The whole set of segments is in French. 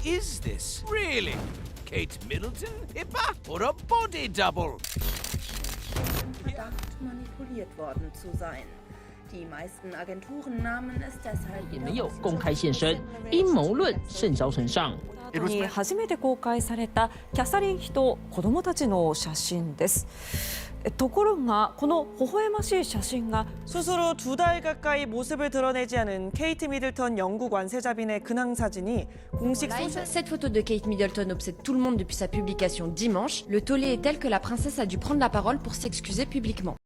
is this, really? Kate Middleton, Pippa, or a body double? Verdacht, manipuliert worden zu sein. Die meisten Agenturen nahmen es deshalb 也没有公开现身，阴谋论甚嚣尘上。に初めて公開されたキャサリン妃と子供たちの写真です。ところがこの微笑ましい写真が 스스로 2달 가까이 모습을 드러내지 않은 케이트 미들턴 영국 완세자빈의 근황 사진이 공식 소셜... Cette photo de Kate Middleton obsède tout le monde depuis sa publication dimanche. Le tollé est tel que la princesse a dû prendre la parole pour s'excuser publiquement.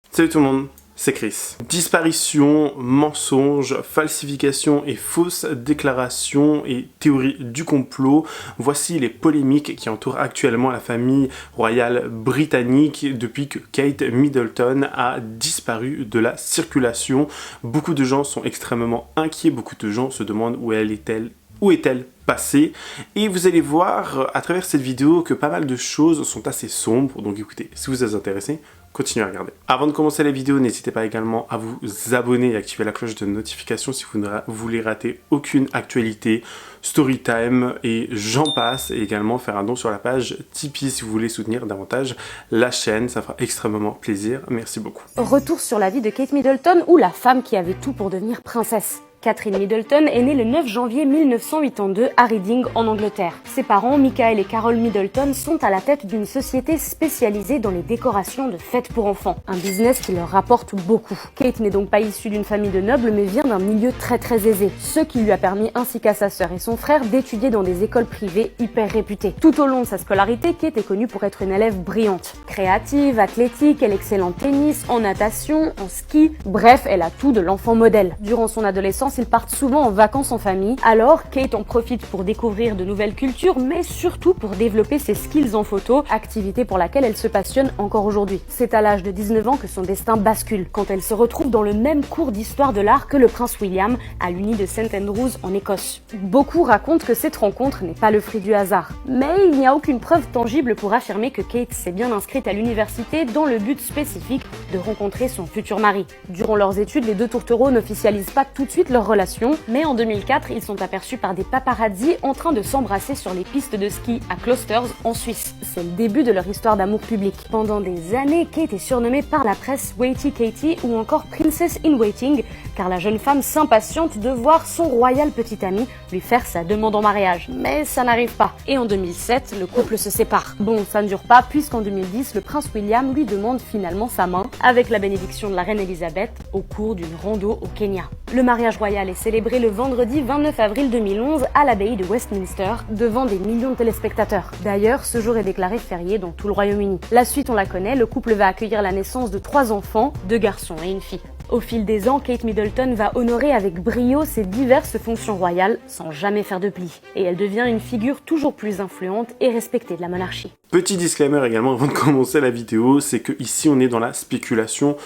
Salut tout le monde, c'est Chris. Disparition, mensonges, falsification et fausses déclarations et théories du complot, voici les polémiques qui entourent actuellement la famille royale britannique depuis que Kate Middleton a disparu de la circulation. Beaucoup de gens sont extrêmement inquiets, beaucoup de gens se demandent où est-elle passée, et vous allez voir à travers cette vidéo que pas mal de choses sont assez sombres, donc écoutez, si vous êtes intéressé, continuez à regarder. Avant de commencer la vidéo, n'hésitez pas également à vous abonner et activer la cloche de notification si vous ne voulez rater aucune actualité, story time et j'en passe, et également faire un don sur la page Tipeee si vous voulez soutenir davantage la chaîne, ça fera extrêmement plaisir, merci beaucoup. Retour sur la vie de Kate Middleton, ou la femme qui avait tout pour devenir princesse. Catherine Middleton est née le 9 janvier 1982 à Reading, en Angleterre. Ses parents, Michael et Carol Middleton, sont à la tête d'une société spécialisée dans les décorations de fêtes pour enfants. Un business qui leur rapporte beaucoup. Kate n'est donc pas issue d'une famille de nobles, mais vient d'un milieu très aisé. Ce qui lui a permis, ainsi qu'à sa sœur et son frère, d'étudier dans des écoles privées hyper réputées. Tout au long de sa scolarité, Kate est connue pour être une élève brillante. Créative, athlétique, elle excelle en tennis, en natation, en ski. Bref, elle a tout de l'enfant modèle. Durant son adolescence, ils partent souvent en vacances en famille, alors Kate en profite pour découvrir de nouvelles cultures, mais surtout pour développer ses skills en photo, activité pour laquelle elle se passionne encore aujourd'hui. C'est à l'âge de 19 ans que son destin bascule, quand elle se retrouve dans le même cours d'histoire de l'art que le prince William, à l'Uni de St Andrews en Écosse. Beaucoup racontent que cette rencontre n'est pas le fruit du hasard, mais il n'y a aucune preuve tangible pour affirmer que Kate s'est bien inscrite à l'université dans le but spécifique de rencontrer son futur mari. Durant leurs études, les deux tourtereaux n'officialisent pas tout de suite leur relation, mais en 2004, ils sont aperçus par des paparazzis en train de s'embrasser sur les pistes de ski à Closters, en Suisse. C'est le début de leur histoire d'amour public. Pendant des années, Kate est surnommée par la presse Waity Katie ou encore Princess in Waiting, car la jeune femme s'impatiente de voir son royal petit ami lui faire sa demande en mariage. Mais ça n'arrive pas. Et en 2007, le couple se sépare. Bon, ça ne dure pas, puisqu'en 2010, le prince William lui demande finalement sa main, avec la bénédiction de la reine Elisabeth, au cours d'une rando au Kenya. Le mariage royal est célébré le vendredi 29 avril 2011 à l'abbaye de Westminster, devant des millions de téléspectateurs. D'ailleurs, ce jour est déclaré férié dans tout le Royaume-Uni. La suite, on la connaît, le couple va accueillir la naissance de 3 enfants, 2 garçons et une fille. Au fil des ans, Kate Middleton va honorer avec brio ses diverses fonctions royales, sans jamais faire de pli. Et elle devient une figure toujours plus influente et respectée de la monarchie. Petit disclaimer également avant de commencer la vidéo, c'est que ici on est dans la spéculation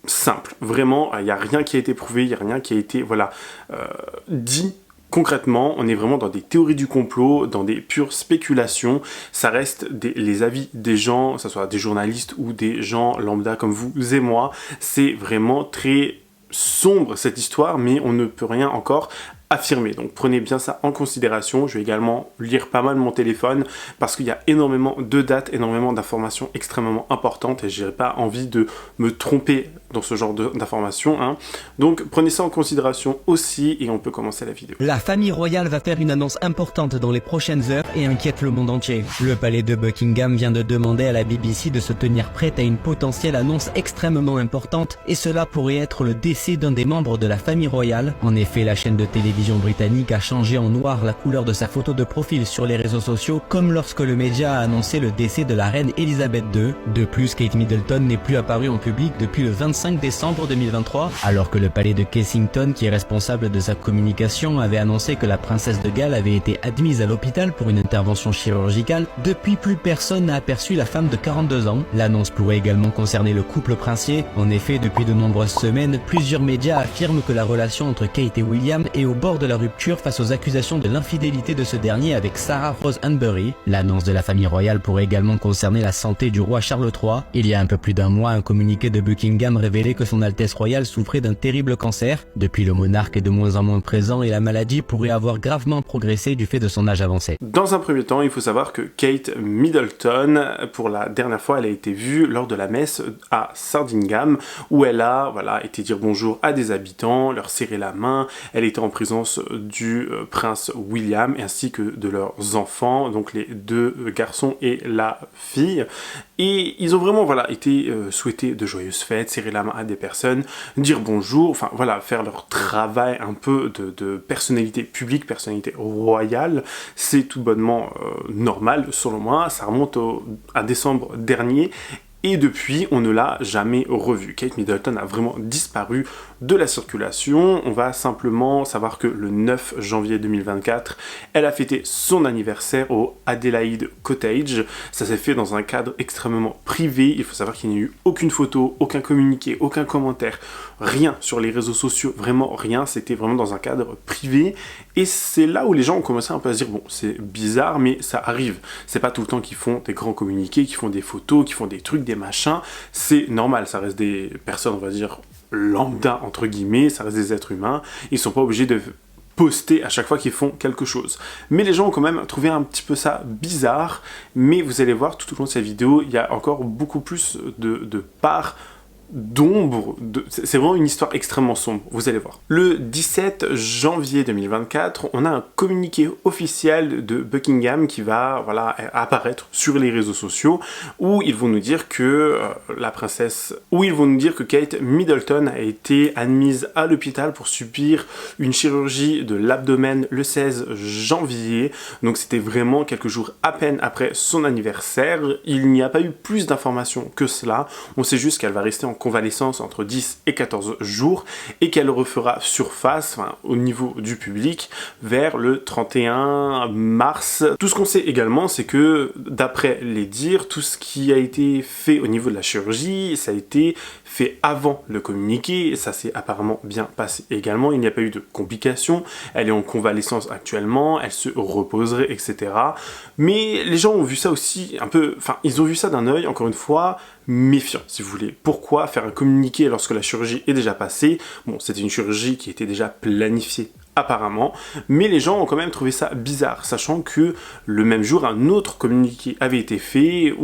simple. Vraiment, il n'y a rien qui a été prouvé, il n'y a rien qui a été dit. Concrètement, on est vraiment dans des théories du complot, dans des pures spéculations. Ça reste les avis des gens, que ce soit des journalistes ou des gens lambda comme vous et moi. C'est vraiment très sombre cette histoire, mais on ne peut rien encore affirmer. Donc prenez bien ça en considération. Je vais également lire pas mal mon téléphone parce qu'il y a énormément de dates, énormément d'informations extrêmement importantes et j'ai pas envie de me tromper dans ce genre d'informations. Donc prenez ça en considération aussi et on peut commencer la vidéo. La famille royale va faire une annonce importante dans les prochaines heures et inquiète le monde entier. Le palais de Buckingham vient de demander à la BBC de se tenir prête à une potentielle annonce extrêmement importante et cela pourrait être le décès d'un des membres de la famille royale. En effet, la chaîne de télévision britannique a changé en noir la couleur de sa photo de profil sur les réseaux sociaux, comme lorsque le média a annoncé le décès de la reine Elisabeth II. De plus, Kate Middleton n'est plus apparue en public depuis le 25 décembre 2023, alors que le palais de Kensington, qui est responsable de sa communication, avait annoncé que la princesse de Galles avait été admise à l'hôpital pour une intervention chirurgicale. Depuis, plus personne n'a aperçu la femme de 42 ans. L'annonce pourrait également concerner le couple princier. En effet, depuis de nombreuses semaines, plusieurs médias affirment que la relation entre Kate et William est au bord de la rupture face aux accusations de l'infidélité de ce dernier avec Sarah Rose Hanbury. L'annonce de la famille royale pourrait également concerner la santé du roi Charles III. Il y a un peu plus d'un mois, un communiqué de Buckingham révélait que son Altesse royale souffrait d'un terrible cancer. Depuis, le monarque est de moins en moins présent et la maladie pourrait avoir gravement progressé du fait de son âge avancé. Dans un premier temps, il faut savoir que Kate Middleton, pour la dernière fois, elle a été vue lors de la messe à Sandringham, où elle a été dire bonjour à des habitants, leur serrer la main. Elle était en présence du prince William ainsi que de leurs enfants, donc les 2 garçons et la fille. Et ils ont vraiment été souhaités de joyeuses fêtes, serrer la main à des personnes, dire bonjour, enfin voilà, faire leur travail un peu de personnalité publique, personnalité royale. C'est tout bonnement normal selon moi. Ça remonte à décembre dernier. Et depuis, on ne l'a jamais revu. Kate Middleton a vraiment disparu de la circulation. On va simplement savoir que le 9 janvier 2024, elle a fêté son anniversaire au Adelaide Cottage. Ça s'est fait dans un cadre extrêmement privé. Il faut savoir qu'il n'y a eu aucune photo, aucun communiqué, aucun commentaire, rien sur les réseaux sociaux, vraiment rien. C'était vraiment dans un cadre privé. Et c'est là où les gens ont commencé un peu à se dire, bon, c'est bizarre, mais ça arrive. C'est pas tout le temps qu'ils font des grands communiqués, qu'ils font des photos, qu'ils font des trucs, des machins. C'est normal, ça reste des personnes, on va dire, lambda, entre guillemets, ça reste des êtres humains. Ils sont pas obligés de poster à chaque fois qu'ils font quelque chose. Mais les gens ont quand même trouvé un petit peu ça bizarre. Mais vous allez voir, tout au long de cette vidéo, il y a encore beaucoup plus de parts d'ombre, c'est vraiment une histoire extrêmement sombre, vous allez voir. Le 17 janvier 2024, on a un communiqué officiel de Buckingham qui va apparaître sur les réseaux sociaux où ils vont nous dire que Kate Middleton a été admise à l'hôpital pour subir une chirurgie de l'abdomen le 16 janvier. Donc c'était vraiment quelques jours à peine après son anniversaire. Il n'y a pas eu plus d'informations que cela. On sait juste qu'elle va rester en convalescence entre 10 et 14 jours et qu'elle refera surface au niveau du public vers le 31 mars. Tout ce qu'on sait également, c'est que d'après les dires, tout ce qui a été fait au niveau de la chirurgie, ça a été fait avant le communiqué, et ça s'est apparemment bien passé également. Il n'y a pas eu de complications, elle est en convalescence actuellement, elle se reposerait, etc. Mais les gens ont vu ça aussi un peu, ils ont vu ça d'un œil, encore une fois, méfiant, si vous voulez. Pourquoi faire un communiqué lorsque la chirurgie est déjà passée? Bon, c'était une chirurgie qui était déjà planifiée apparemment, mais les gens ont quand même trouvé ça bizarre, sachant que le même jour, un autre communiqué avait été fait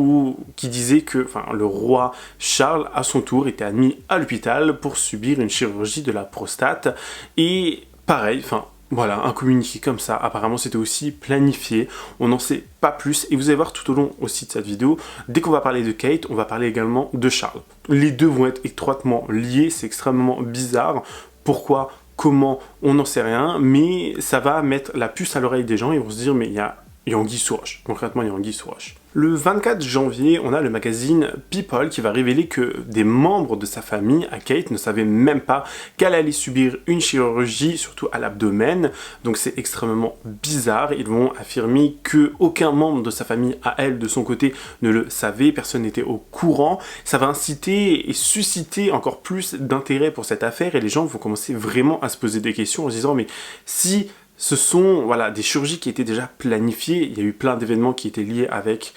qui disait que le roi Charles, à son tour, était admis à l'hôpital pour subir une chirurgie de la prostate, et pareil, voilà, un communiqué comme ça, apparemment c'était aussi planifié, on n'en sait pas plus, et vous allez voir tout au long aussi de cette vidéo, dès qu'on va parler de Kate, on va parler également de Charles. Les deux vont être étroitement liés, c'est extrêmement bizarre. Pourquoi ? Comment, on n'en sait rien, mais ça va mettre la puce à l'oreille des gens, ils vont se dire, mais il y a anguille sous roche. Concrètement, il y a anguille sous roche. Le 24 janvier, on a le magazine People qui va révéler que des membres de sa famille, à Kate, ne savaient même pas qu'elle allait subir une chirurgie, surtout à l'abdomen. Donc c'est extrêmement bizarre. Ils vont affirmer qu'aucun membre de sa famille, à elle, de son côté, ne le savait. Personne n'était au courant. Ça va inciter et susciter encore plus d'intérêt pour cette affaire. Et les gens vont commencer vraiment à se poser des questions en se disant, mais si ce sont des chirurgies qui étaient déjà planifiées. Il y a eu plein d'événements qui étaient liés avec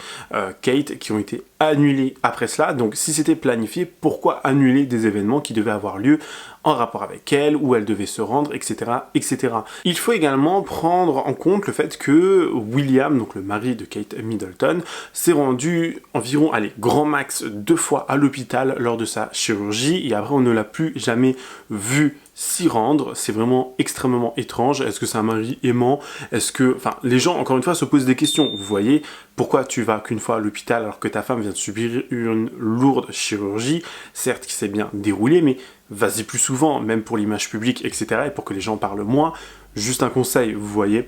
Kate qui ont été annulés après cela. Donc si c'était planifié, pourquoi annuler des événements qui devaient avoir lieu en rapport avec elle, où elle devait se rendre, etc., etc. Il faut également prendre en compte le fait que William, donc le mari de Kate Middleton, s'est rendu environ, grand max 2 fois à l'hôpital lors de sa chirurgie, et après on ne l'a plus jamais vu s'y rendre. C'est vraiment extrêmement étrange. Est-ce que c'est un mari aimant? Est-ce que... les gens, encore une fois, se posent des questions. Vous voyez, pourquoi tu vas qu'une fois à l'hôpital alors que ta femme vient de subir une lourde chirurgie, certes qui s'est bien déroulée, mais vas-y plus souvent, même pour l'image publique, etc., et pour que les gens parlent moins. Juste un conseil, vous voyez.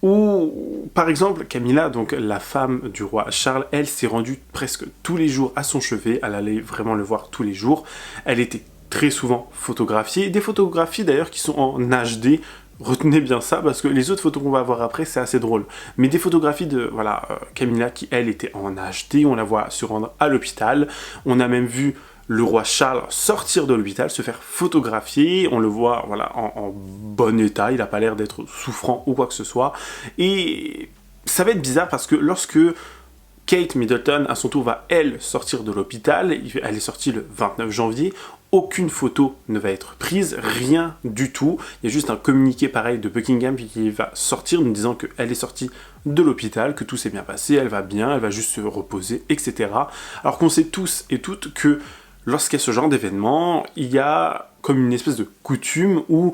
Ou, par exemple, Camilla, donc la femme du roi Charles, elle s'est rendue presque tous les jours à son chevet. Elle allait vraiment le voir tous les jours. Elle était très souvent photographiée. Des photographies d'ailleurs qui sont en HD. Retenez bien ça, parce que les autres photos qu'on va voir après, c'est assez drôle. Mais des photographies de, Camilla, qui elle était en HD, on la voit se rendre à l'hôpital. On a même vu le roi Charles sortir de l'hôpital, se faire photographier. On le voit voilà, en bon état, il n'a pas l'air d'être souffrant ou quoi que ce soit. Et ça va être bizarre parce que lorsque Kate Middleton, à son tour, va, elle, sortir de l'hôpital, elle est sortie le 29 janvier, aucune photo ne va être prise, rien du tout. Il y a juste un communiqué pareil de Buckingham qui va sortir nous disant qu'elle est sortie de l'hôpital, que tout s'est bien passé, elle va bien, elle va juste se reposer, etc. Alors qu'on sait tous et toutes que lorsqu'il y a ce genre d'événement, il y a comme une espèce de coutume où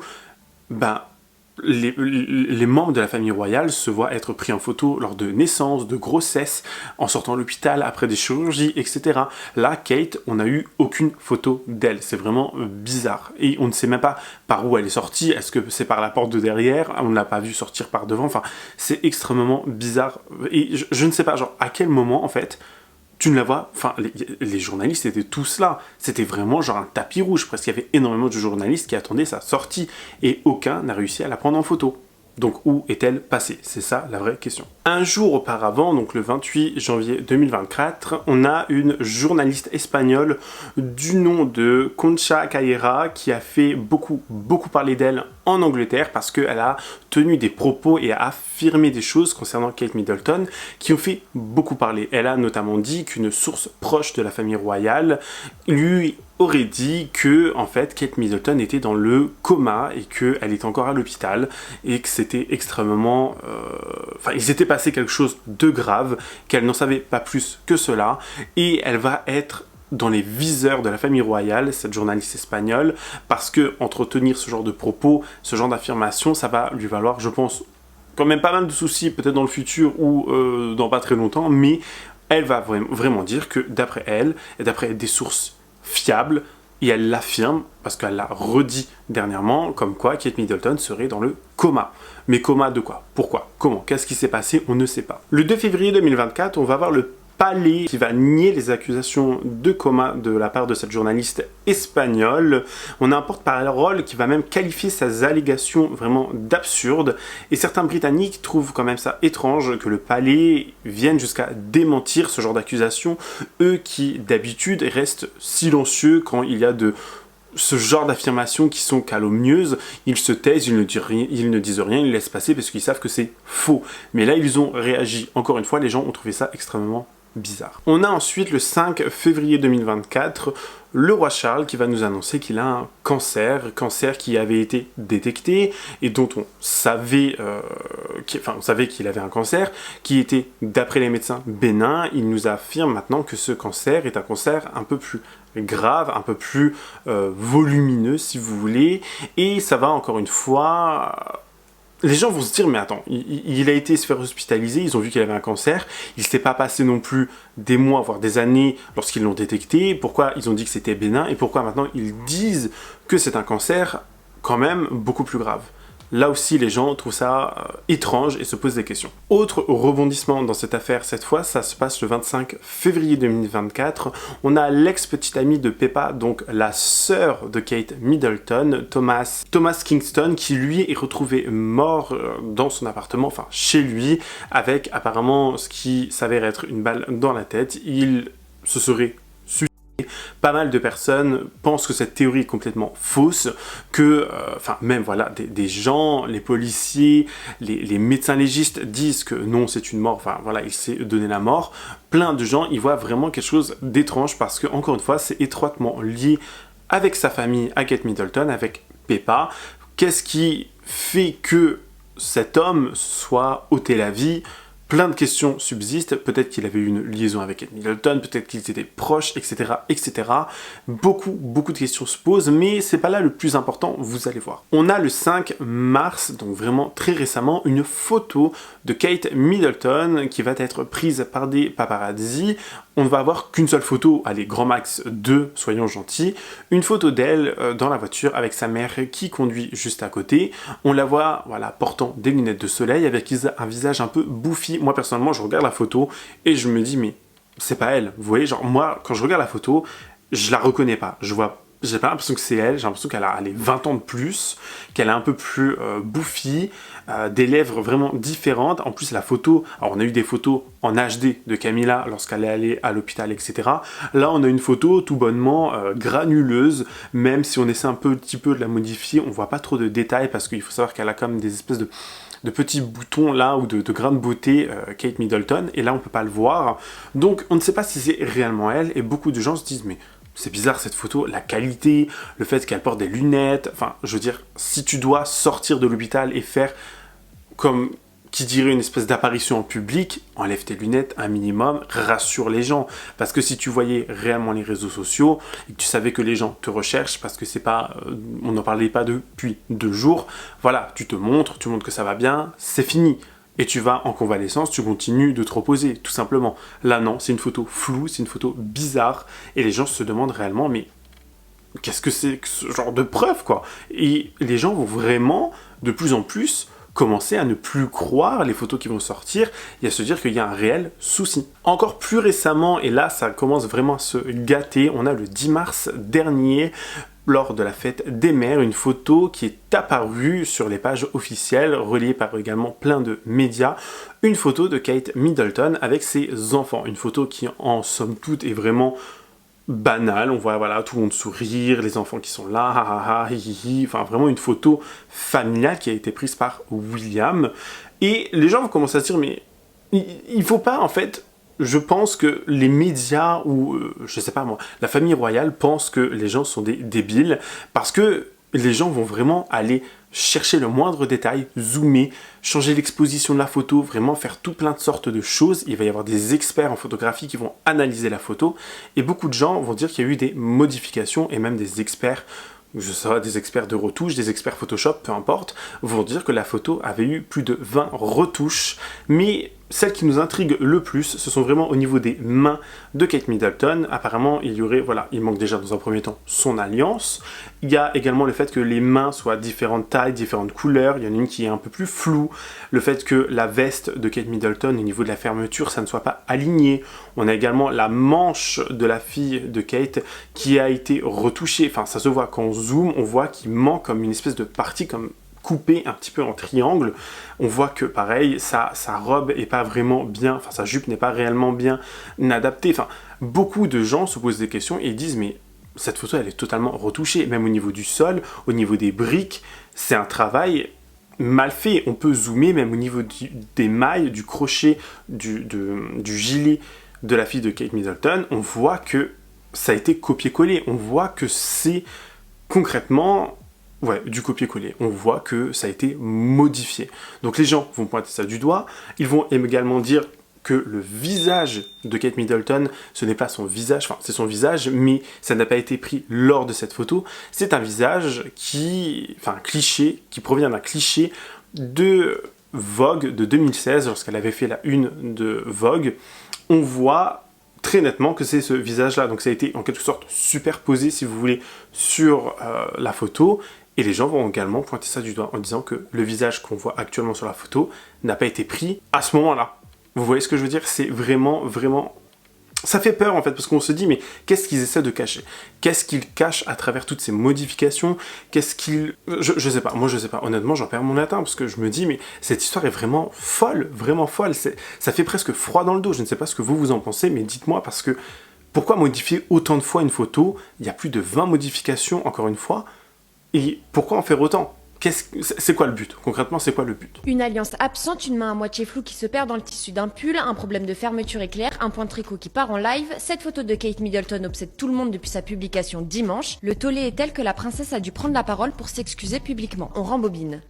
les membres de la famille royale se voient être pris en photo lors de naissance, de grossesse, en sortant de l'hôpital, après des chirurgies, etc. Là, Kate, on n'a eu aucune photo d'elle. C'est vraiment bizarre. Et on ne sait même pas par où elle est sortie. Est-ce que c'est par la porte de derrière? On ne l'a pas vue sortir par devant. Enfin, c'est extrêmement bizarre. Et je ne sais pas, genre, à quel moment, en fait, tu ne la vois, enfin, les journalistes étaient tous là. C'était vraiment genre un tapis rouge, presque. Il y avait énormément de journalistes qui attendaient sa sortie. Et aucun n'a réussi à la prendre en photo. Donc où est-elle passée? C'est ça la vraie question. Un jour auparavant, donc le 28 janvier 2024, on a une journaliste espagnole du nom de Concha Carrera qui a fait beaucoup parler d'elle en Angleterre parce qu'elle a tenu des propos et a affirmé des choses concernant Kate Middleton qui ont fait beaucoup parler. Elle a notamment dit qu'une source proche de la famille royale lui aurait dit que en fait Kate Middleton était dans le coma et qu'elle était encore à l'hôpital et que c'était extrêmement... il s'était passé quelque chose de grave, qu'elle n'en savait pas plus que cela et elle va être dans les viseurs de la famille royale, cette journaliste espagnole, parce que entretenir ce genre de propos, ce genre d'affirmations, ça va lui valoir, je pense, quand même pas mal de soucis, peut-être dans le futur ou dans pas très longtemps, mais elle va vraiment dire que d'après elle, et d'après des sources fiable, et elle l'affirme, parce qu'elle l'a redit dernièrement, comme quoi Kate Middleton serait dans le coma. Mais coma de quoi? Pourquoi? Comment? Qu'est-ce qui s'est passé? On ne sait pas. Le 2 février 2024, on va voir le palais qui va nier les accusations de coma de la part de cette journaliste espagnole. On a un porte-parole qui va même qualifier ces allégations vraiment d'absurdes. Et certains Britanniques trouvent quand même ça étrange que le palais vienne jusqu'à démentir ce genre d'accusations. Eux qui d'habitude restent silencieux quand il y a ce genre d'affirmations qui sont calomnieuses, ils se taisent, ils ne disent rien, ils laissent passer parce qu'ils savent que c'est faux. Mais là, ils ont réagi. Encore une fois, les gens ont trouvé ça extrêmement bizarre. On a ensuite le 5 février 2024, le roi Charles qui va nous annoncer qu'il a un cancer qui avait été détecté et dont on savait qu'il avait un cancer qui était, d'après les médecins, bénin. Il nous affirme maintenant que ce cancer est un cancer un peu plus grave, un peu plus volumineux si vous voulez, et ça va encore une fois... Les gens vont se dire, mais attends, il a été se faire hospitaliser, ils ont vu qu'il avait un cancer, il ne s'est pas passé non plus des mois, voire des années lorsqu'ils l'ont détecté, pourquoi ils ont dit que c'était bénin, et pourquoi maintenant ils disent que c'est un cancer quand même beaucoup plus grave. Là aussi, les gens trouvent ça étrange et se posent des questions. Autre rebondissement dans cette affaire, cette fois, ça se passe le 25 février 2024. On a l'ex-petite amie de Peppa, donc la sœur de Kate Middleton, Thomas Kingston, qui lui est retrouvé mort dans son appartement, enfin chez lui, avec apparemment ce qui s'avère être une balle dans la tête. Il se serait suicidé. Pas mal de personnes pensent que cette théorie est complètement fausse, que, même voilà, des gens, les policiers, les médecins légistes disent que non, c'est une mort, il s'est donné la mort. Plein de gens y voient vraiment quelque chose d'étrange parce que, encore une fois, c'est étroitement lié avec sa famille, à Kate Middleton, avec Peppa. Qu'est-ce qui fait que cet homme soit ôté la vie? Plein de questions subsistent, peut-être qu'il avait eu une liaison avec Kate Middleton, peut-être qu'ils étaient proches, etc., etc. Beaucoup de questions se posent, mais c'est pas là le plus important, vous allez voir. On a le 5 mars, donc vraiment très récemment, une photo de Kate Middleton qui va être prise par des paparazzi. On ne va avoir qu'une seule photo, allez, grand max 2, soyons gentils. Une photo d'elle dans la voiture avec sa mère qui conduit juste à côté. On la voit, voilà, portant des lunettes de soleil avec un visage un peu bouffi. Moi, personnellement, je regarde la photo et je me dis, mais c'est pas elle. Vous voyez, genre, moi, quand je regarde la photo, je la reconnais pas. Je vois j'ai pas l'impression que c'est elle, j'ai l'impression qu'elle a les 20 ans de plus, qu'elle est un peu plus bouffie, des lèvres vraiment différentes. En plus, la photo, alors on a eu des photos en HD de Camilla lorsqu'elle est allée à l'hôpital, etc. Là, on a une photo tout bonnement granuleuse, même si on essaie un petit peu de la modifier, on voit pas trop de détails parce qu'il faut savoir qu'elle a quand même des espèces de petits boutons là ou de grains de beauté Kate Middleton, et là on peut pas le voir, donc on ne sait pas si c'est réellement elle, et beaucoup de gens se disent mais c'est bizarre cette photo, la qualité, le fait qu'elle porte des lunettes, enfin je veux dire, si tu dois sortir de l'hôpital et faire comme qui dirait une espèce d'apparition en public, enlève tes lunettes un minimum, rassure les gens. Parce que si tu voyais réellement les réseaux sociaux et que tu savais que les gens te recherchent, parce que c'est pas, on n'en parlait pas depuis 2 jours, voilà, tu montres que ça va bien, c'est fini. Et tu vas en convalescence, tu continues de te reposer, tout simplement. Là non, c'est une photo floue, c'est une photo bizarre, et les gens se demandent réellement, mais qu'est-ce que c'est que ce genre de preuve, quoi? Et les gens vont vraiment, de plus en plus, commencer à ne plus croire les photos qui vont sortir et à se dire qu'il y a un réel souci. Encore plus récemment, et là ça commence vraiment à se gâter, on a le 10 mars dernier, lors de la fête des mères, une photo qui est apparue sur les pages officielles, reliée par également plein de médias, une photo de Kate Middleton avec ses enfants, une photo qui en somme toute est vraiment banal, on voit voilà tout le monde sourire, les enfants qui sont là, ha ha ha, hi hi hi, enfin vraiment une photo familiale qui a été prise par William, et les gens vont commencer à se dire mais il faut pas en fait, je pense que les médias ou je sais pas moi, la famille royale pense que les gens sont des débiles parce que les gens vont vraiment aller chercher le moindre détail, zoomer, changer l'exposition de la photo, vraiment faire tout plein de sortes de choses. Il va y avoir des experts en photographie qui vont analyser la photo et beaucoup de gens vont dire qu'il y a eu des modifications et même des experts, je sais pas, des experts de retouche, des experts Photoshop, peu importe, vont dire que la photo avait eu plus de 20 retouches. Mais celle qui nous intrigue le plus, ce sont vraiment au niveau des mains de Kate Middleton. Apparemment, il y aurait, voilà, il manque déjà dans un premier temps son alliance. Il y a également le fait que les mains soient différentes tailles, différentes couleurs. Il y en a une qui est un peu plus floue. Le fait que la veste de Kate Middleton, au niveau de la fermeture, ça ne soit pas aligné. On a également la manche de la fille de Kate qui a été retouchée. Enfin, ça se voit quand on zoome, on voit qu'il manque comme une espèce de partie comme coupée un petit peu en triangle. On voit que pareil, sa robe est pas vraiment bien, enfin sa jupe n'est pas réellement bien adaptée. Enfin, beaucoup de gens se posent des questions et disent mais cette photo elle est totalement retouchée, même au niveau du sol, au niveau des briques, c'est un travail mal fait. On peut zoomer même au niveau des mailles, du crochet, du gilet de la fille de Kate Middleton, on voit que ça a été copié-collé, on voit que c'est concrètement du copier-coller. On voit que ça a été modifié. Donc les gens vont pointer ça du doigt. Ils vont également dire que le visage de Kate Middleton, ce n'est pas son visage, enfin c'est son visage, mais ça n'a pas été pris lors de cette photo. C'est un visage un cliché, qui provient d'un cliché de Vogue de 2016, lorsqu'elle avait fait la une de Vogue. On voit très nettement que c'est ce visage-là. Donc ça a été en quelque sorte superposé, si vous voulez, sur la photo. Et les gens vont également pointer ça du doigt en disant que le visage qu'on voit actuellement sur la photo n'a pas été pris à ce moment-là. Vous voyez ce que je veux dire? C'est vraiment... Ça fait peur en fait, parce qu'on se dit, mais qu'est-ce qu'ils essaient de cacher? Qu'est-ce qu'ils cachent à travers toutes ces modifications? Qu'est-ce qu'ils... Je sais pas, moi je sais pas. Honnêtement, j'en perds mon latin, parce que je me dis, mais cette histoire est vraiment folle. Ça fait presque froid dans le dos. Je ne sais pas ce que vous en pensez, mais dites-moi, parce que pourquoi modifier autant de fois une photo? Il y a plus de 20 modifications, encore une fois. Et pourquoi en faire autant? C'est quoi le but? Concrètement, c'est quoi le but? Une alliance absente, une main à moitié floue qui se perd dans le tissu d'un pull, un problème de fermeture éclair, un point de tricot qui part en live. Cette photo de Kate Middleton obsède tout le monde depuis sa publication dimanche. Le tollé est tel que la princesse a dû prendre la parole pour s'excuser publiquement. On rembobine.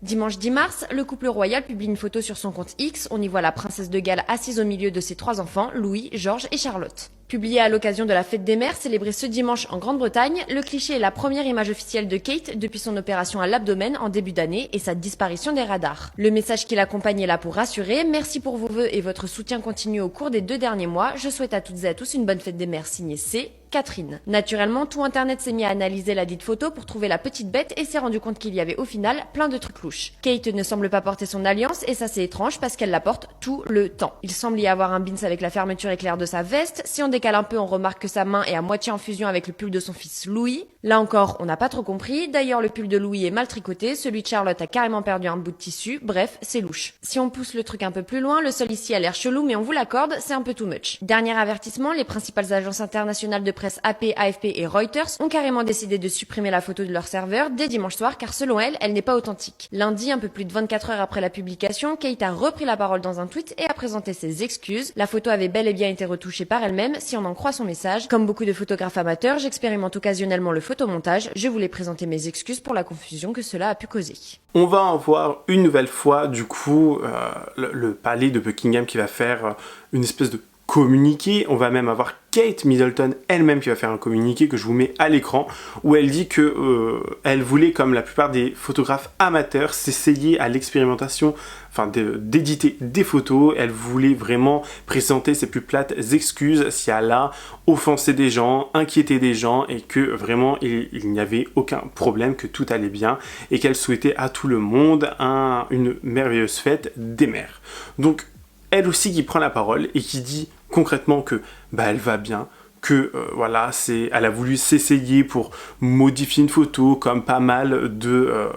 Dimanche 10 mars, le couple royal publie une photo sur son compte X. On y voit la princesse de Galles assise au milieu de ses 3 enfants, Louis, George et Charlotte. Publié à l'occasion de la fête des mères célébrée ce dimanche en Grande-Bretagne, le cliché est la première image officielle de Kate depuis son opération à l'abdomen en début d'année et sa disparition des radars. Le message qui l'accompagne est là pour rassurer. Merci pour vos vœux et votre soutien continu au cours des 2 derniers mois. Je souhaite à toutes et à tous une bonne fête des mères signée C. Catherine. Naturellement, tout internet s'est mis à analyser la dite photo pour trouver la petite bête et s'est rendu compte qu'il y avait au final plein de trucs louches. Kate ne semble pas porter son alliance et ça c'est étrange parce qu'elle la porte tout le temps. Il semble y avoir un bins avec la fermeture éclair de sa veste. Si on décale un peu, on remarque que sa main est à moitié en fusion avec le pull de son fils Louis. Là encore, on n'a pas trop compris. D'ailleurs, le pull de Louis est mal tricoté, celui de Charlotte a carrément perdu un bout de tissu. Bref, c'est louche. Si on pousse le truc un peu plus loin, le sol ici a l'air chelou, mais on vous l'accorde, c'est un peu too much. Dernier avertissement, les principales agences internationales de presse AP, AFP et Reuters ont carrément décidé de supprimer la photo de leur serveur dès dimanche soir, car selon elles, elle n'est pas authentique. Lundi, un peu plus de 24 heures après la publication, Kate a repris la parole dans un tweet et a présenté ses excuses. La photo avait bel et bien été retouchée par elle-même, si on en croit son message. Comme beaucoup de photographes amateurs, j'expérimente occasionnellement le photomontage. Je voulais présenter mes excuses pour la confusion que cela a pu causer. On va en voir une nouvelle fois, du coup, le palais de Buckingham qui va faire une espèce de communiqué. On va même avoir Kate Middleton elle-même qui va faire un communiqué que je vous mets à l'écran, où elle dit que elle voulait, comme la plupart des photographes amateurs, s'essayer à l'expérimentation, enfin d'éditer des photos. Elle voulait vraiment présenter ses plus plates excuses si elle a offensé des gens, inquiété des gens, et que vraiment il n'y avait aucun problème, que tout allait bien, et qu'elle souhaitait à tout le monde une merveilleuse fête des mères. Donc elle aussi qui prend la parole et qui dit concrètement que elle va bien, que voilà, elle a voulu s'essayer pour modifier une photo, comme pas mal de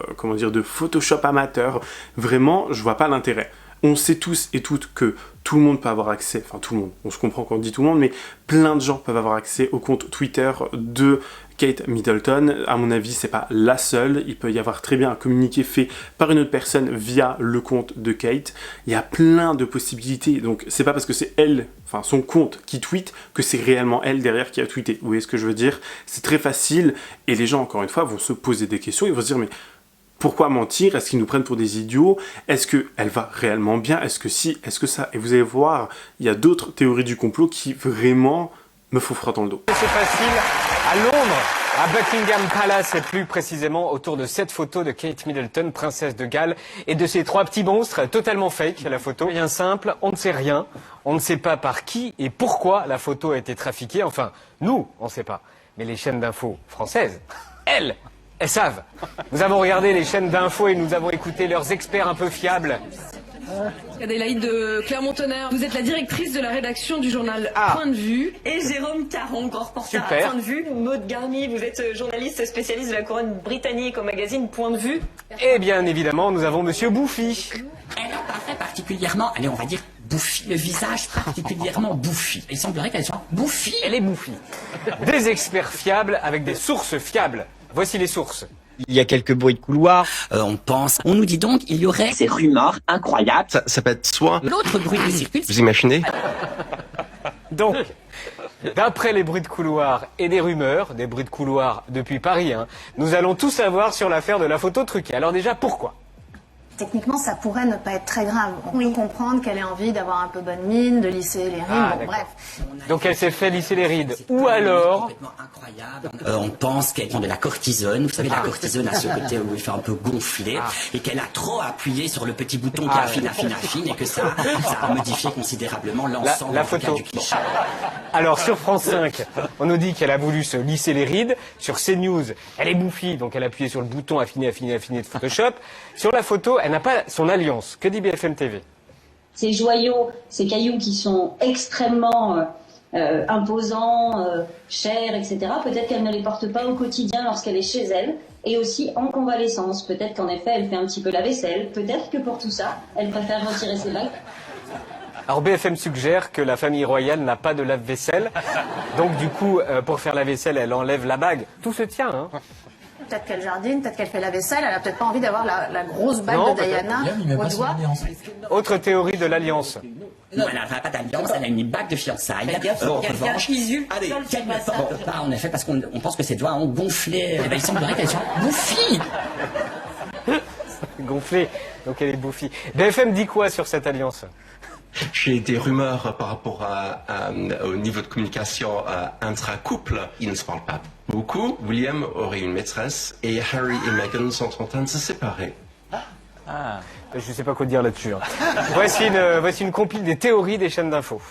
Photoshop amateur. Vraiment, je vois pas l'intérêt. On sait tous et toutes que tout le monde peut avoir accès, enfin tout le monde, on se comprend quand on dit tout le monde, mais plein de gens peuvent avoir accès au compte Twitter de Kate Middleton. À mon avis, c'est pas la seule. Il peut y avoir très bien un communiqué fait par une autre personne via le compte de Kate. Il y a plein de possibilités. Donc, c'est pas parce que c'est elle, enfin son compte qui tweet, que c'est réellement elle derrière qui a tweeté. Vous voyez ce que je veux dire? C'est très facile. Et les gens, encore une fois, vont se poser des questions. Ils vont se dire, mais pourquoi mentir? Est-ce qu'ils nous prennent pour des idiots? Est-ce qu'elle va réellement bien? Est-ce que si? Est-ce que ça? Et vous allez voir, il y a d'autres théories du complot qui vraiment me font froid dans le dos. C'est facile. À Londres, à Buckingham Palace et plus précisément autour de cette photo de Kate Middleton, princesse de Galles, et de ces trois petits monstres totalement fake. La photo, rien simple, on ne sait rien. On ne sait pas par qui et pourquoi la photo a été trafiquée. Enfin, nous, on ne sait pas. Mais les chaînes d'infos françaises, elles savent. Nous avons regardé les chaînes d'infos et nous avons écouté leurs experts un peu fiables. Adélaïde de Clermont-Tonnerre, vous êtes la directrice de la rédaction du journal Point de Vue. Et Jérôme Caron, grand reporter à Point de Vue. Maud Garnier, vous êtes journaliste spécialiste de la couronne britannique au magazine Point de Vue. Et bien évidemment, nous avons Monsieur Bouffi. Elle apparaît particulièrement, allez, on va dire bouffi, le visage particulièrement bouffi. Il semblerait qu'elle soit bouffi. Elle est bouffi. Des experts fiables avec des sources fiables. Voici les sources. Il y a quelques bruits de couloir. On nous dit donc, il y aurait ces rumeurs incroyables. Ça peut être soit l'autre bruit qui circule. Vous imaginez? Donc, d'après les bruits de couloir et des rumeurs, des bruits de couloir depuis Paris, nous allons tout savoir sur l'affaire de la photo truquée. Alors déjà, pourquoi? Techniquement, ça pourrait ne pas être très grave. On peut comprendre qu'elle ait envie d'avoir un peu bonne mine, de lisser les rides, bon, bref. Donc elle s'est fait lisser les rides. Ou alors... on pense qu'elle prend de la cortisone. Vous savez, la cortisone a ce côté où il fait un peu gonfler. Et qu'elle a trop appuyé sur le petit bouton qui affine, et que ça a modifié considérablement l'ensemble la photo. Du cliché. Alors sur France 5, on nous dit qu'elle a voulu se lisser les rides. Sur CNews, elle est bouffie, donc elle a appuyé sur le bouton affiner de Photoshop. Sur la photo, elle n'a pas son alliance. Que dit BFM TV? Ces joyaux, ces cailloux qui sont extrêmement imposants, chers, etc., peut-être qu'elle ne les porte pas au quotidien lorsqu'elle est chez elle, et aussi en convalescence. Peut-être qu'en effet, elle fait un petit peu la vaisselle. Peut-être que pour tout ça, elle préfère retirer ses bagues. Alors BFM suggère que la famille royale n'a pas de lave-vaisselle. Donc du coup, pour faire la vaisselle, elle enlève la bague. Tout se tient, Peut-être qu'elle jardine, peut-être qu'elle fait la vaisselle, elle a peut-être pas envie d'avoir la grosse bague de Diana au doigt. Autre théorie de l'alliance. Non, elle n'a pas d'alliance, elle a une bague de fiançailles. En revanche, qu'elle ne porte pas, en effet, parce qu'on pense que ses doigts ont gonflé. Il semblerait qu'elle soit bouffie. Gonflée, donc elle est bouffie. BFM dit quoi sur cette alliance? J'ai des rumeurs par rapport au niveau de communication intra-couple. Ils ne se parlent pas beaucoup. William aurait une maîtresse et Harry et Meghan sont en train de se séparer. Je ne sais pas quoi dire là-dessus. Voici une compile des théories des chaînes d'infos.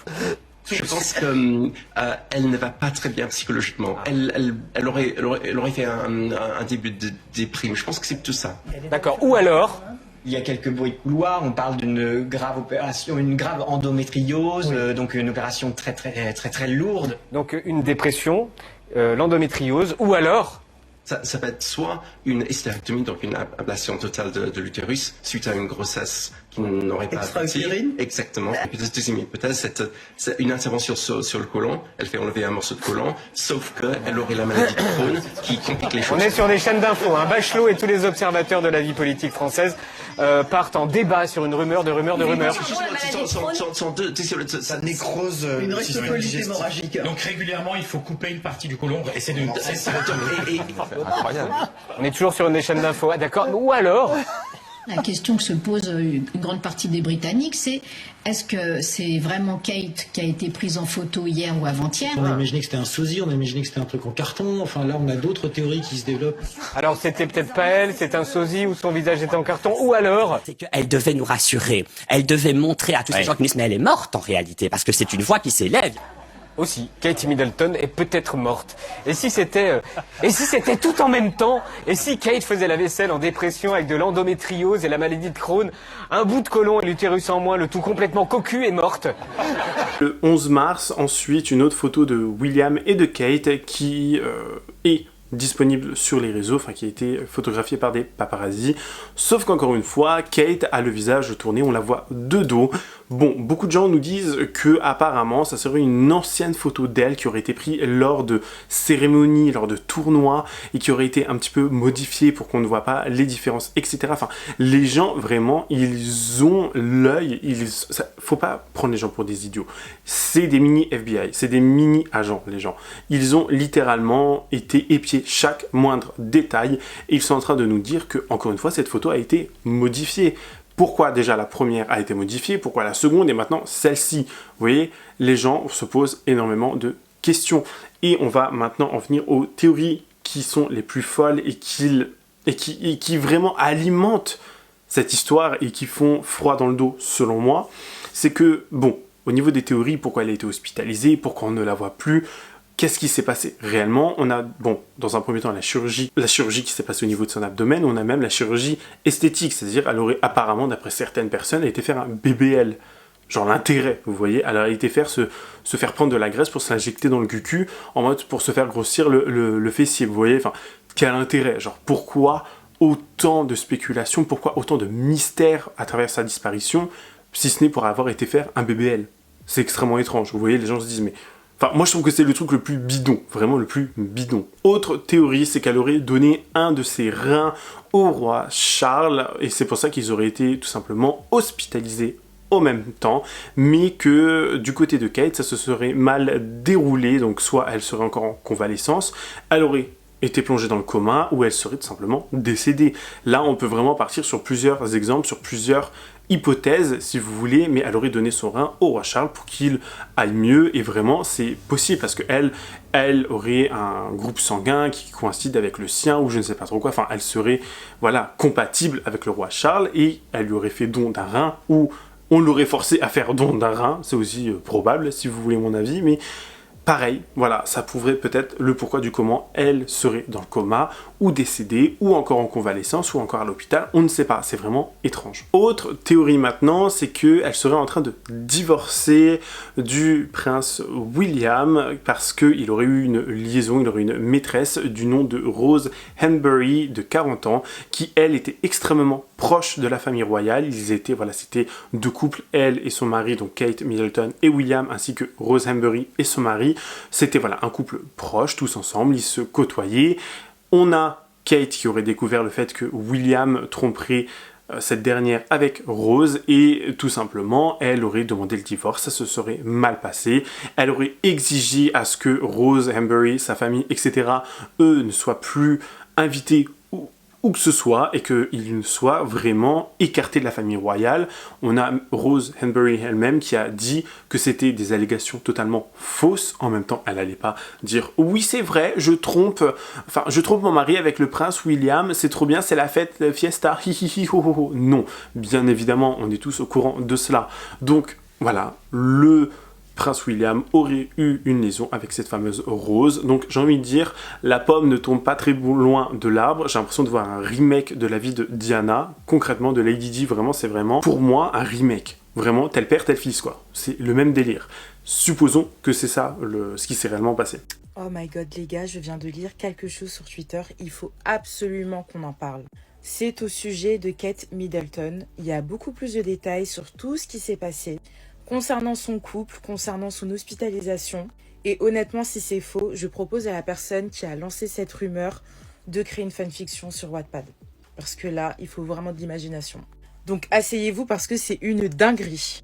Je pense qu'elle ne va pas très bien psychologiquement. Elle aurait fait un début de déprime. Je pense que c'est tout ça. D'accord. Ou alors, Il y a quelques bruits de couloir, on parle d'une grave opération, une grave endométriose, donc une opération très lourde. Donc une dépression, l'endométriose, ou alors Ça peut être soit une hystérectomie, donc une ablation totale de l'utérus suite à une grossesse qui n'aurait pas abouti. Exactement. Et puis deuxième hypothèse, c'est une intervention sur le côlon. Elle fait enlever un morceau de côlon, sauf qu'elle aurait la maladie de Crohn qui complique les choses. On est sur des chaînes d'infos. Bachelot et tous les observateurs de la vie politique française partent en débat sur une rumeur de rumeurs. Ça nécrose une rectocolite hémorragique. Donc régulièrement, il faut couper une partie du côlon. Essayer de... Incroyable. On est toujours sur une chaîne d'infos. Ah, d'accord. Ou alors... La question que se pose une grande partie des Britanniques, c'est est-ce que c'est vraiment Kate qui a été prise en photo hier ou avant-hier? On a imaginé que c'était un sosie, on a imaginé que c'était un truc en carton. Enfin là, on a d'autres théories qui se développent. Alors c'était peut-être pas elle, c'est un sosie ou son visage était en carton, ou alors... C'est qu'elle devait nous rassurer. Elle devait montrer à tous ces gens qui nous disent mais elle est morte en réalité, parce que c'est une voix qui s'élève. Aussi, Kate Middleton est peut-être morte. Et si c'était tout en même temps? Et si Kate faisait la vaisselle en dépression avec de l'endométriose et la maladie de Crohn, un bout de côlon et l'utérus en moins, le tout complètement cocu, est morte? Le 11 mars, ensuite, une autre photo de William et de Kate qui est disponible sur les réseaux, enfin qui a été photographiée par des paparazzis. Sauf qu'encore une fois, Kate a le visage tourné, on la voit de dos. Bon, beaucoup de gens nous disent que apparemment ça serait une ancienne photo d'elle qui aurait été prise lors de cérémonies, lors de tournois, et qui aurait été un petit peu modifiée pour qu'on ne voit pas les différences, etc. Enfin, les gens, vraiment, ils ont l'œil, faut pas prendre les gens pour des idiots. C'est des mini FBI, c'est des mini agents, les gens. Ils ont littéralement été épiés chaque moindre détail, et ils sont en train de nous dire que, encore une fois, cette photo a été modifiée. Pourquoi déjà la première a été modifiée, pourquoi la seconde et maintenant celle-ci? Vous voyez, les gens se posent énormément de questions. Et on va maintenant en venir aux théories qui sont les plus folles et qui vraiment alimentent cette histoire et qui font froid dans le dos selon moi. C'est que, bon, au niveau des théories, pourquoi elle a été hospitalisée, pourquoi on ne la voit plus, qu'est-ce qui s'est passé réellement? On a, bon, dans un premier temps, la chirurgie qui s'est passée au niveau de son abdomen, on a même la chirurgie esthétique, c'est-à-dire elle aurait apparemment, d'après certaines personnes, été faire un BBL. Genre l'intérêt, vous voyez, elle a été faire se faire prendre de la graisse pour s'injecter dans le cucu, en mode pour se faire grossir le fessier, vous voyez, enfin, quel intérêt? Genre, pourquoi autant de spéculations, pourquoi autant de mystères à travers sa disparition, si ce n'est pour avoir été faire un BBL? C'est extrêmement étrange, vous voyez, les gens se disent, mais... Enfin, moi je trouve que c'est le truc le plus bidon, vraiment le plus bidon. Autre théorie, c'est qu'elle aurait donné un de ses reins au roi Charles, et c'est pour ça qu'ils auraient été tout simplement hospitalisés au même temps, mais que du côté de Kate, ça se serait mal déroulé, donc soit elle serait encore en convalescence, elle aurait été plongée dans le coma, ou elle serait tout simplement décédée. Là, on peut vraiment partir sur plusieurs exemples, sur plusieurs hypothèse, si vous voulez, mais elle aurait donné son rein au roi Charles pour qu'il aille mieux, et vraiment c'est possible parce qu'elle aurait un groupe sanguin qui coïncide avec le sien, ou je ne sais pas trop quoi, enfin elle serait, voilà, compatible avec le roi Charles, et elle lui aurait fait don d'un rein, ou on l'aurait forcé à faire don d'un rein, c'est aussi probable si vous voulez mon avis, mais pareil, voilà, ça prouverait peut-être le pourquoi du comment elle serait dans le coma, ou décédée, ou encore en convalescence, ou encore à l'hôpital, on ne sait pas, c'est vraiment étrange. Autre théorie maintenant, c'est qu'elle serait en train de divorcer du prince William, parce qu'il aurait eu une liaison, il aurait eu une maîtresse du nom de Rose Henbury, de 40 ans, qui elle était extrêmement proche de la famille royale. Ils étaient, voilà, c'était deux couples, elle et son mari, donc Kate Middleton et William, ainsi que Rose Henbury et son mari. C'était, voilà, un couple proche, tous ensemble, ils se côtoyaient. On a Kate qui aurait découvert le fait que William tromperait cette dernière avec Rose, et tout simplement elle aurait demandé le divorce, ça se serait mal passé, elle aurait exigé à ce que Rose Henbury, sa famille, etc., eux ne soient plus invités où que ce soit, et qu'ils soient vraiment écartés de la famille royale. On a Rose Henbury elle-même qui a dit que c'était des allégations totalement fausses. En même temps, elle n'allait pas dire « Oui, c'est vrai, je trompe mon mari avec le prince William, c'est trop bien, c'est la fête, la fiesta, hi hi hi ho ho ho ». Non, bien évidemment, on est tous au courant de cela. Donc, voilà, le Prince William aurait eu une liaison avec cette fameuse Rose. Donc j'ai envie de dire, la pomme ne tombe pas très loin de l'arbre. J'ai l'impression de voir un remake de la vie de Diana, concrètement de Lady Di. Vraiment, c'est vraiment pour moi un remake. Vraiment, tel père, tel fils, quoi. C'est le même délire. Supposons que c'est ça ce qui s'est réellement passé. Oh my god les gars, je viens de lire quelque chose sur Twitter, il faut absolument qu'on en parle. C'est au sujet de Kate Middleton, il y a beaucoup plus de détails sur tout ce qui s'est passé, concernant son couple, concernant son hospitalisation, et honnêtement si c'est faux, je propose à la personne qui a lancé cette rumeur de créer une fanfiction sur Wattpad. Parce que là, il faut vraiment de l'imagination. Donc asseyez-vous parce que c'est une dinguerie.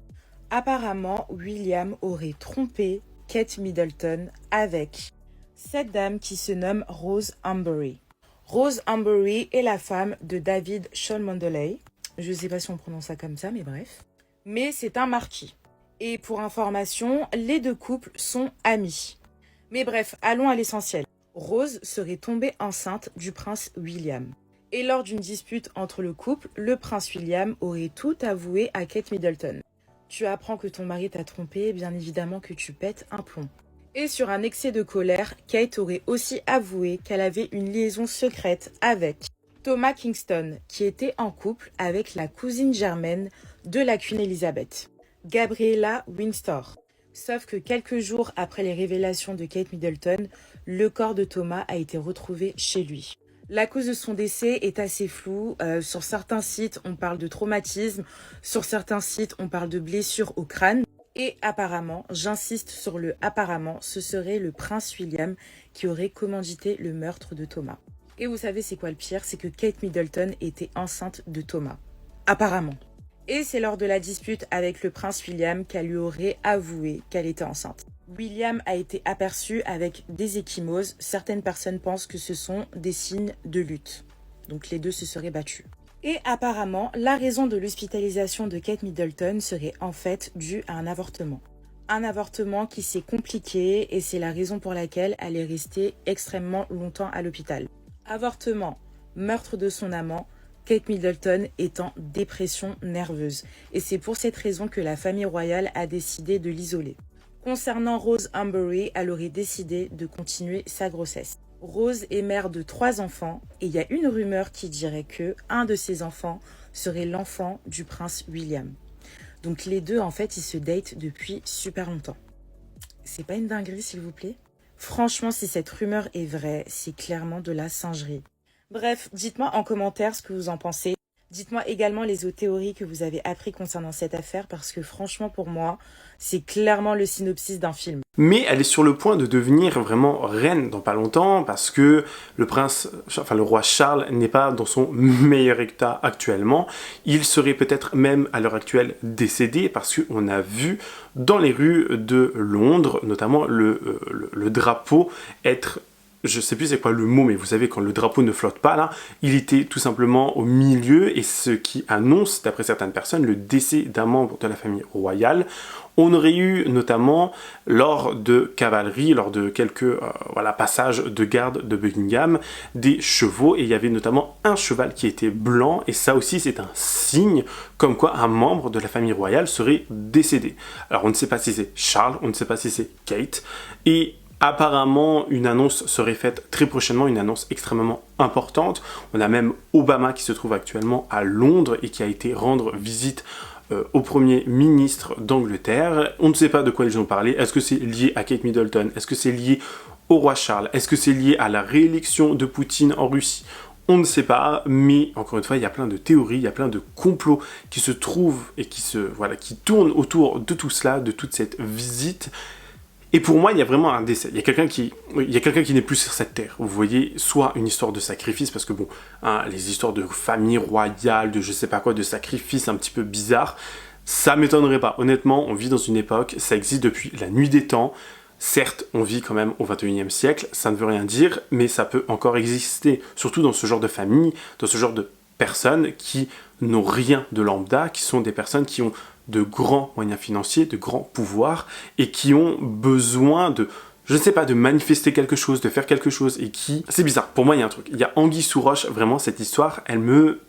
Apparemment, William aurait trompé Kate Middleton avec cette dame qui se nomme Rose Ambery. Rose Ambery est la femme de David Sean Mandeley. Je ne sais pas si on prononce ça comme ça, mais bref. Mais c'est un marquis. Et pour information, les deux couples sont amis. Mais bref, allons à l'essentiel. Rose serait tombée enceinte du prince William. Et lors d'une dispute entre le couple, le prince William aurait tout avoué à Kate Middleton. Tu apprends que ton mari t'a trompé, bien évidemment que tu pètes un plomb. Et sur un excès de colère, Kate aurait aussi avoué qu'elle avait une liaison secrète avec Thomas Kingston, qui était en couple avec la cousine germaine de la Queen Elizabeth, Gabriella Windsor. Sauf que quelques jours après les révélations de Kate Middleton, le corps de Thomas a été retrouvé chez lui. La cause de son décès est assez floue. Sur certains sites, on parle de traumatisme. Sur certains sites, on parle de blessures au crâne. Et apparemment, j'insiste sur le apparemment, ce serait le prince William qui aurait commandité le meurtre de Thomas. Et vous savez c'est quoi le pire? C'est que Kate Middleton était enceinte de Thomas. Apparemment. Et c'est lors de la dispute avec le prince William qu'elle lui aurait avoué qu'elle était enceinte. William a été aperçu avec des ecchymoses. Certaines personnes pensent que ce sont des signes de lutte. Donc les deux se seraient battus. Et apparemment, la raison de l'hospitalisation de Kate Middleton serait en fait due à un avortement. Un avortement qui s'est compliqué et c'est la raison pour laquelle elle est restée extrêmement longtemps à l'hôpital. Avortement, meurtre de son amant, Kate Middleton est en dépression nerveuse. Et c'est pour cette raison que la famille royale a décidé de l'isoler. Concernant Rose Ambery, elle aurait décidé de continuer sa grossesse. Rose est mère de 3 enfants et il y a une rumeur qui dirait que un de ses enfants serait l'enfant du prince William. Donc les deux, en fait, ils se datent depuis super longtemps. C'est pas une dinguerie, s'il vous plaît? Franchement, si cette rumeur est vraie, c'est clairement de la singerie. Bref, dites-moi en commentaire ce que vous en pensez. Dites-moi également les autres théories que vous avez appris concernant cette affaire parce que franchement pour moi, c'est clairement le synopsis d'un film. Mais elle est sur le point de devenir vraiment reine dans pas longtemps parce que le roi Charles n'est pas dans son meilleur état actuellement. Il serait peut-être même à l'heure actuelle décédé parce qu'on a vu dans les rues de Londres, notamment le drapeau être... Je sais plus c'est quoi le mot, mais vous savez quand le drapeau ne flotte pas là, il était tout simplement au milieu et ce qui annonce, d'après certaines personnes, le décès d'un membre de la famille royale. On aurait eu notamment lors de cavalerie, lors de quelques passages de garde de Buckingham, des chevaux et il y avait notamment un cheval qui était blanc et ça aussi c'est un signe comme quoi un membre de la famille royale serait décédé. Alors on ne sait pas si c'est Charles, on ne sait pas si c'est Kate et apparemment, une annonce serait faite très prochainement, une annonce extrêmement importante. On a même Obama qui se trouve actuellement à Londres et qui a été rendre visite au Premier ministre d'Angleterre. On ne sait pas de quoi ils ont parlé. Est-ce que c'est lié à Kate Middleton? Est-ce que c'est lié au roi Charles? Est-ce que c'est lié à la réélection de Poutine en Russie? On ne sait pas, mais encore une fois, il y a plein de théories, il y a plein de complots qui se trouvent et qui tournent autour de tout cela, de toute cette visite. Et pour moi, il y a vraiment un décès. Il y a quelqu'un qui n'est plus sur cette terre. Vous voyez, soit une histoire de sacrifice, parce que bon, les histoires de famille royale, de je sais pas quoi, de sacrifice un petit peu bizarre, ça m'étonnerait pas. Honnêtement, on vit dans une époque, ça existe depuis la nuit des temps. Certes, on vit quand même au 21e siècle, ça ne veut rien dire, mais ça peut encore exister. Surtout dans ce genre de famille, dans ce genre de personnes qui n'ont rien de lambda, qui sont des personnes qui ont de grands moyens financiers, de grands pouvoirs, et qui ont besoin de, je ne sais pas, de manifester quelque chose, de faire quelque chose, et qui... C'est bizarre, pour moi il y a un truc. Il y a anguille sous roche, vraiment cette histoire, elle me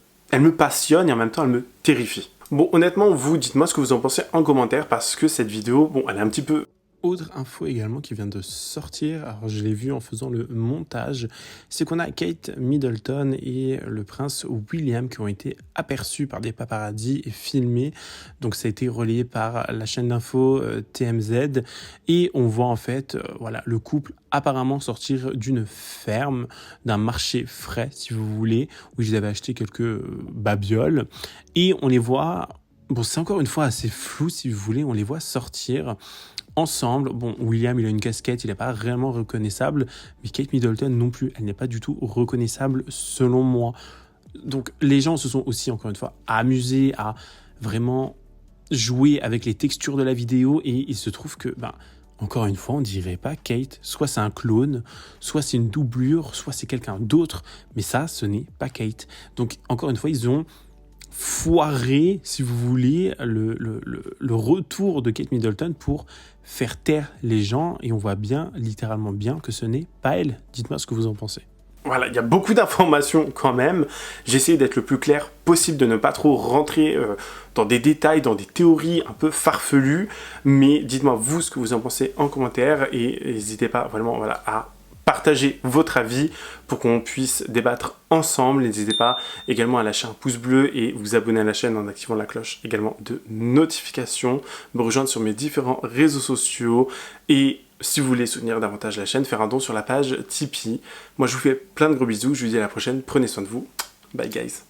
passionne et en même temps elle me terrifie. Bon, honnêtement, vous, dites-moi ce que vous en pensez en commentaire, parce que cette vidéo, bon, elle est un petit peu Autre info également qui vient de sortir, alors je l'ai vu en faisant le montage, c'est qu'on a Kate Middleton et le prince William qui ont été aperçus par des paparazzis et filmés. Donc ça a été relayé par la chaîne d'info TMZ et on voit en fait voilà, le couple apparemment sortir d'une ferme, d'un marché frais si vous voulez, où ils avaient acheté quelques babioles et on les voit, bon c'est encore une fois assez flou si vous voulez, on les voit sortir ensemble. Bon, William, il a une casquette, il n'est pas réellement reconnaissable, mais Kate Middleton non plus, elle n'est pas du tout reconnaissable selon moi. Donc les gens se sont aussi, encore une fois, amusés à vraiment jouer avec les textures de la vidéo et il se trouve que, encore une fois, on dirait pas Kate, soit c'est un clone, soit c'est une doublure, soit c'est quelqu'un d'autre, mais ça, ce n'est pas Kate. Donc, encore une fois, ils ont foiré, si vous voulez, le retour de Kate Middleton pour faire taire les gens et on voit bien, littéralement bien, que ce n'est pas elle. Dites-moi ce que vous en pensez. Voilà, il y a beaucoup d'informations quand même. J'ai essayé d'être le plus clair possible, de ne pas trop rentrer dans des détails, dans des théories un peu farfelues, mais dites-moi vous ce que vous en pensez en commentaire et n'hésitez pas vraiment voilà, à partagez votre avis pour qu'on puisse débattre ensemble. N'hésitez pas également à lâcher un pouce bleu et vous abonner à la chaîne en activant la cloche également de notification, me rejoindre sur mes différents réseaux sociaux et si vous voulez soutenir davantage la chaîne, faire un don sur la page Tipeee. Moi je vous fais plein de gros bisous, je vous dis à la prochaine, prenez soin de vous, bye guys.